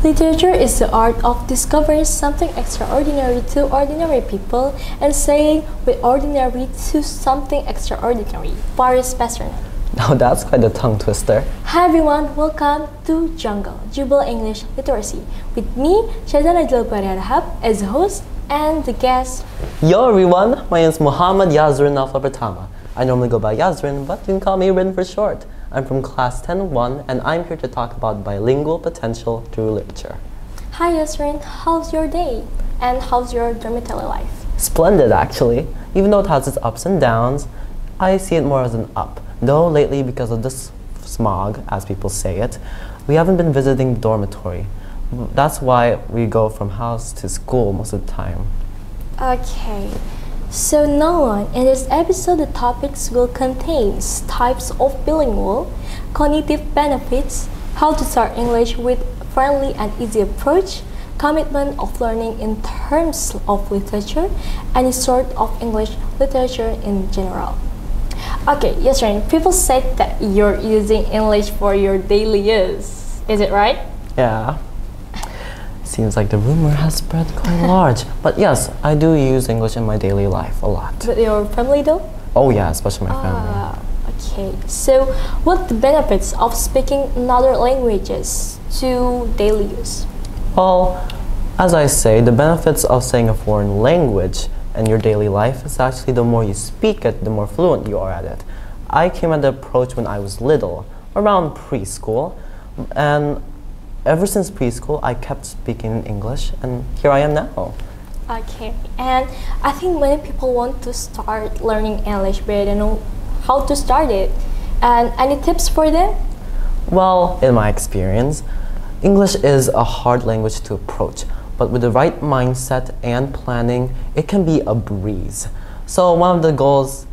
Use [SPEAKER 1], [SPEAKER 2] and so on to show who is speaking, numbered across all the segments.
[SPEAKER 1] Literature is the art of discovering something extraordinary to ordinary people and saying with ordinary to something extraordinary. Paris Pasternak.
[SPEAKER 2] Now that's quite a tongue twister.
[SPEAKER 1] Hi everyone, welcome to Jungle, Jubel English Literacy. With me, Shazana Jalparahab as the host and the guest.
[SPEAKER 2] Yo everyone, my name is Muhammad Yasrien Naufal. I normally go by Yasrien, but you can call me Rin for short. I'm from class 10-1 and I'm here to talk about bilingual potential through literature.
[SPEAKER 1] Hi Yasrien, how's your day? And how's your dormitory life?
[SPEAKER 2] Splendid actually. Even though it has its ups and downs, I see it more as an up. Though lately, because of this smog, as people say it, we haven't been visiting the dormitory. That's why we go from house to school most of the time.
[SPEAKER 1] Okay. So now on, in this episode, the topics will contain types of bilingual, cognitive benefits, how to start English with friendly and easy approach, commitment of learning in terms of literature, any sort of English literature in general. Okay, Yasrien, people said that you're using English for your daily use. Is it right?
[SPEAKER 2] Yeah. Seems like the rumor has spread quite large. But yes, I do use English in my daily life a lot.
[SPEAKER 1] With your family though?
[SPEAKER 2] Oh yeah, especially my family.
[SPEAKER 1] Okay. So, what are the benefits of speaking another languages to daily use?
[SPEAKER 2] Well, as I say, the benefits of saying a foreign language in your daily life is actually the more you speak it, the more fluent you are at it. I came at the approach when I was little, around preschool, and ever since preschool, I kept speaking English, and here I am now.
[SPEAKER 1] Okay, and I think many people want to start learning English, but they don't know how to start it. And any tips for them?
[SPEAKER 2] Well, in my experience, English is a hard language to approach, but with the right mindset and planning, it can be a breeze. So one of the goals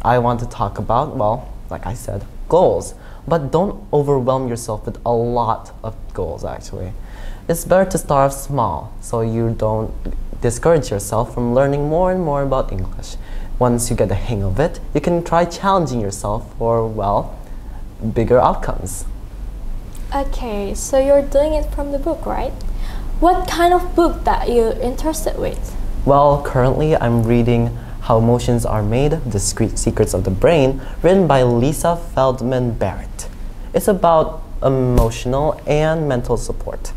[SPEAKER 2] I want to talk about, well, like I said, goals. But don't overwhelm yourself with a lot of goals actually. It's better to start off small so you don't discourage yourself from learning more and more about English. Once you get the hang of it, you can try challenging yourself for, well, bigger outcomes.
[SPEAKER 1] Okay, so you're doing it from the book, right? What kind of book that you're interested with? Well,
[SPEAKER 2] currently I'm reading How Emotions Are Made, Discrete Secrets of the Brain, written by Lisa Feldman Barrett. It's about emotional and mental support.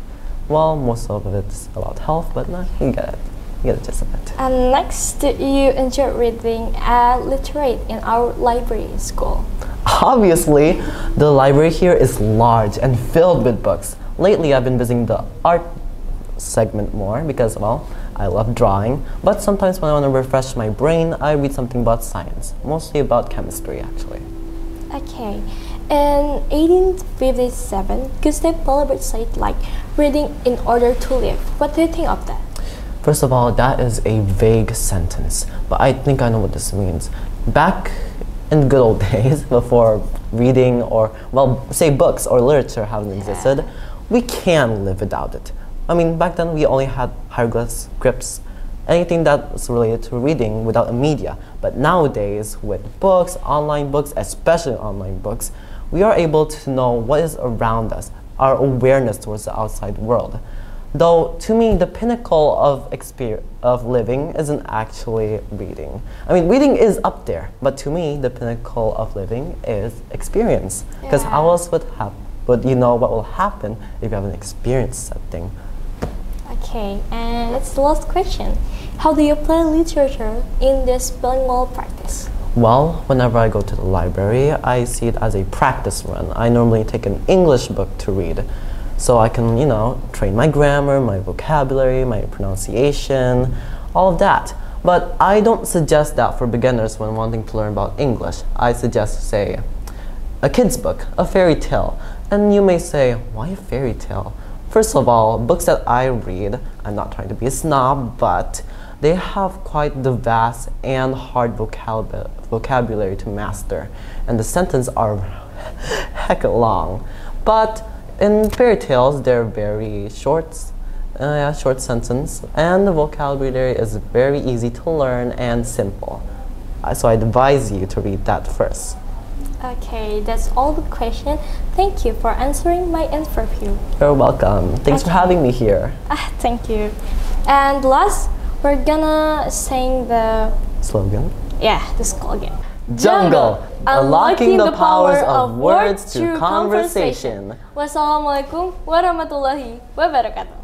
[SPEAKER 2] Well, most of it's about health, but you get it. You get the gist of it.
[SPEAKER 1] And next, do you enjoy reading and literate in our library in school?
[SPEAKER 2] Obviously, the library here is large and filled with books. Lately, I've been visiting the art segment more because, well, I love drawing, but sometimes when I want to refresh my brain, I read something about science, mostly about chemistry actually.
[SPEAKER 1] Okay, in 1857, Gustav Balbert said like, reading in order to live. What do you think of that?
[SPEAKER 2] First of all, that is a vague sentence, but I think I know what this means. Back in the good old days, before reading or, well, say books or literature haven't existed, we can live without it. I mean, back then we only had hieroglyphs, scripts, anything that's related to reading without a media. But nowadays, with books, online books, especially online books, we are able to know what is around us, our awareness towards the outside world. Though, to me, the pinnacle of living isn't actually reading. I mean, reading is up there, but to me, the pinnacle of living is experience. Because how else would you know what will happen if you haven't experienced something?
[SPEAKER 1] Okay, and it's the last question. How do you apply literature in this bilingual practice?
[SPEAKER 2] Well, whenever I go to the library, I see it as a practice run. I normally take an English book to read, so I can, you know, train my grammar, my vocabulary, my pronunciation, all of that. But I don't suggest that for beginners when wanting to learn about English. I suggest, say, a kid's book, a fairy tale. And you may say, why a fairy tale? First of all, books that I read, I'm not trying to be a snob, but they have quite the vast and hard vocabulary to master. And the sentences are heck long. But in fairy tales, they're very short sentence, and the vocabulary is very easy to learn and simple. So I advise you to read that first.
[SPEAKER 1] Okay, that's all the question. Thank you for answering my interview.
[SPEAKER 2] You're welcome. Thanks for having me here.
[SPEAKER 1] Thank you. And last, we're gonna sing the
[SPEAKER 2] Slogan?
[SPEAKER 1] the slogan.
[SPEAKER 2] Jungle, unlocking the powers of words through conversation.
[SPEAKER 1] Wassalamualaikum warahmatullahi wabarakatuh.